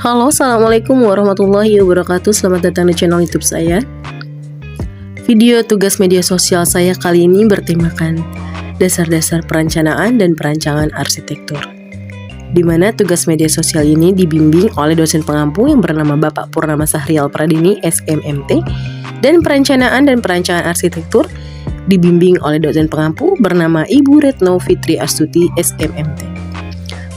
Halo, Assalamualaikum warahmatullahi wabarakatuh. Selamat datang di channel YouTube saya. Video tugas media sosial saya kali ini bertemakan dasar-dasar perencanaan dan perancangan arsitektur, di mana tugas media sosial ini dibimbing oleh dosen pengampu yang bernama Bapak Purnama Sahrial Pradini, SMMT, dan perencanaan dan perancangan arsitektur dibimbing oleh dosen pengampu bernama Ibu Retno Fitri Astuti, SMMT.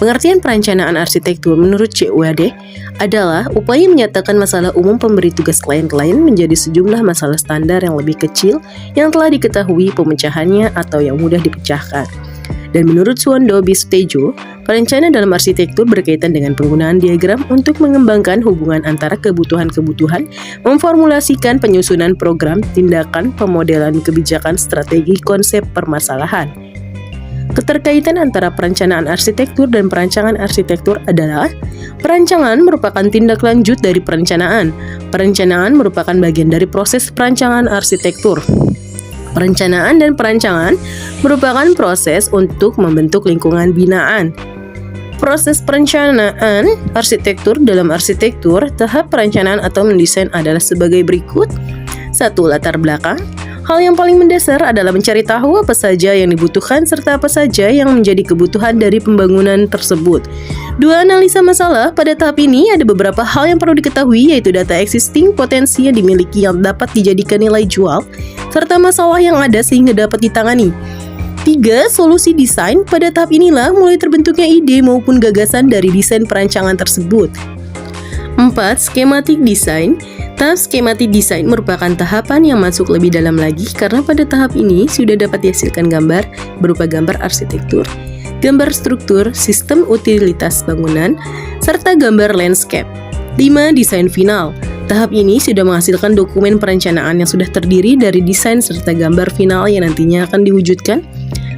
Pengertian perencanaan arsitektur menurut CUAD adalah upaya menyatakan masalah umum pemberi tugas klien-klien menjadi sejumlah masalah standar yang lebih kecil yang telah diketahui pemecahannya atau yang mudah dipecahkan. Dan menurut Suwondo Bisutejo, perencanaan dalam arsitektur berkaitan dengan penggunaan diagram untuk mengembangkan hubungan antara kebutuhan-kebutuhan, memformulasikan penyusunan program, tindakan, pemodelan kebijakan, strategi, konsep, permasalahan. Keterkaitan antara perencanaan arsitektur dan perancangan arsitektur adalah perancangan merupakan tindak lanjut dari perencanaan. Perencanaan merupakan bagian dari proses perancangan arsitektur. Perencanaan dan perancangan merupakan proses untuk membentuk lingkungan binaan. Proses perencanaan arsitektur dalam arsitektur, tahap perencanaan atau mendesain adalah sebagai berikut. 1. Latar belakang. Hal yang paling mendasar adalah mencari tahu apa saja yang dibutuhkan serta apa saja yang menjadi kebutuhan dari pembangunan tersebut. 2. Analisa masalah. Pada tahap ini ada beberapa hal yang perlu diketahui, yaitu data existing, potensi yang dimiliki yang dapat dijadikan nilai jual, serta masalah yang ada sehingga dapat ditangani. 3. Solusi desain. Pada tahap inilah mulai terbentuknya ide maupun gagasan dari desain perancangan tersebut. 4. Skematik desain. Tahap skematik desain merupakan tahapan yang masuk lebih dalam lagi karena pada tahap ini sudah dapat dihasilkan gambar berupa gambar arsitektur, gambar struktur, sistem utilitas bangunan, serta gambar landscape. 5. Desain final. Tahap ini sudah menghasilkan dokumen perencanaan yang sudah terdiri dari desain serta gambar final yang nantinya akan diwujudkan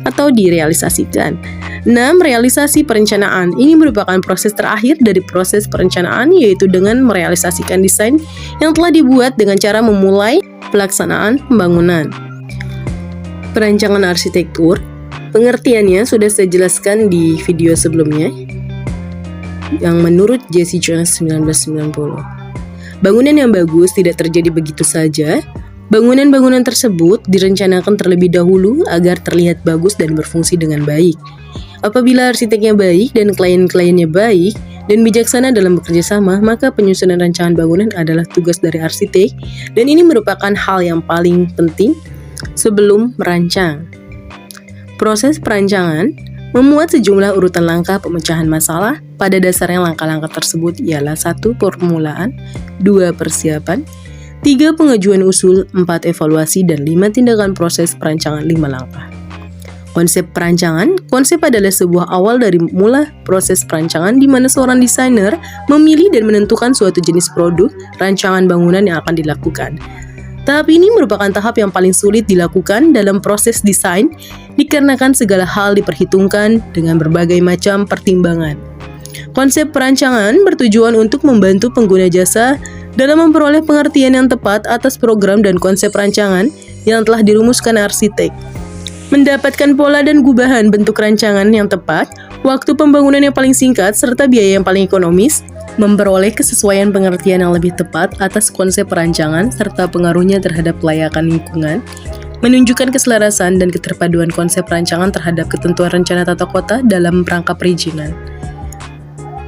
atau direalisasikan. 6. Realisasi perencanaan. Ini merupakan proses terakhir dari proses perencanaan, yaitu dengan merealisasikan desain yang telah dibuat dengan cara memulai pelaksanaan pembangunan. Perancangan arsitektur, pengertiannya sudah saya jelaskan di video sebelumnya, yang menurut Jesse Jones 1990. Bangunan yang bagus tidak terjadi begitu saja. Bangunan-bangunan tersebut direncanakan terlebih dahulu agar terlihat bagus dan berfungsi dengan baik. Apabila arsiteknya baik dan klien-kliennya baik dan bijaksana dalam bekerja sama, maka penyusunan rancangan bangunan adalah tugas dari arsitek, dan ini merupakan hal yang paling penting sebelum merancang. Proses perancangan memuat sejumlah urutan langkah pemecahan masalah. Pada dasarnya langkah-langkah tersebut ialah 1. Permulaan, 2. Persiapan, 3. Pengajuan usul, 4. Evaluasi, dan 5. Tindakan proses perancangan 5 langkah. Konsep perancangan. Konsep adalah sebuah awal dari mula proses perancangan di mana seorang desainer memilih dan menentukan suatu jenis produk rancangan bangunan yang akan dilakukan. Tahap ini merupakan tahap yang paling sulit dilakukan dalam proses desain dikarenakan segala hal diperhitungkan dengan berbagai macam pertimbangan. Konsep perancangan bertujuan untuk membantu pengguna jasa dalam memperoleh pengertian yang tepat atas program dan konsep rancangan yang telah dirumuskan arsitek. Mendapatkan pola dan gubahan bentuk rancangan yang tepat, waktu pembangunan yang paling singkat, serta biaya yang paling ekonomis, memperoleh kesesuaian pengertian yang lebih tepat atas konsep perancangan serta pengaruhnya terhadap kelayakan lingkungan, menunjukkan keselarasan dan keterpaduan konsep rancangan terhadap ketentuan rencana tata kota dalam rangka perizinan.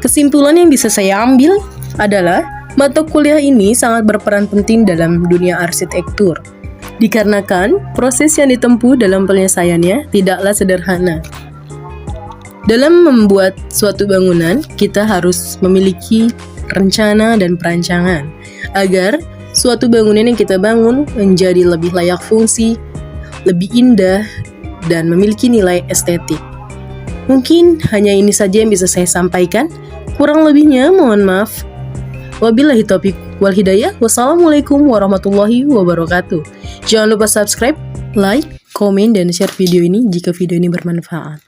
Kesimpulan yang bisa saya ambil adalah mata kuliah ini sangat berperan penting dalam dunia arsitektur, dikarenakan proses yang ditempuh dalam penyelesaiannya tidaklah sederhana. Dalam membuat suatu bangunan, kita harus memiliki rencana dan perancangan agar suatu bangunan yang kita bangun menjadi lebih layak fungsi, lebih indah, dan memiliki nilai estetik. Mungkin hanya ini saja yang bisa saya sampaikan. Kurang lebihnya mohon maaf. Wabillahi taufiq wal hidayah. Wassalamualaikum warahmatullahi wabarakatuh. Jangan lupa subscribe, like, komen, dan share video ini jika video ini bermanfaat.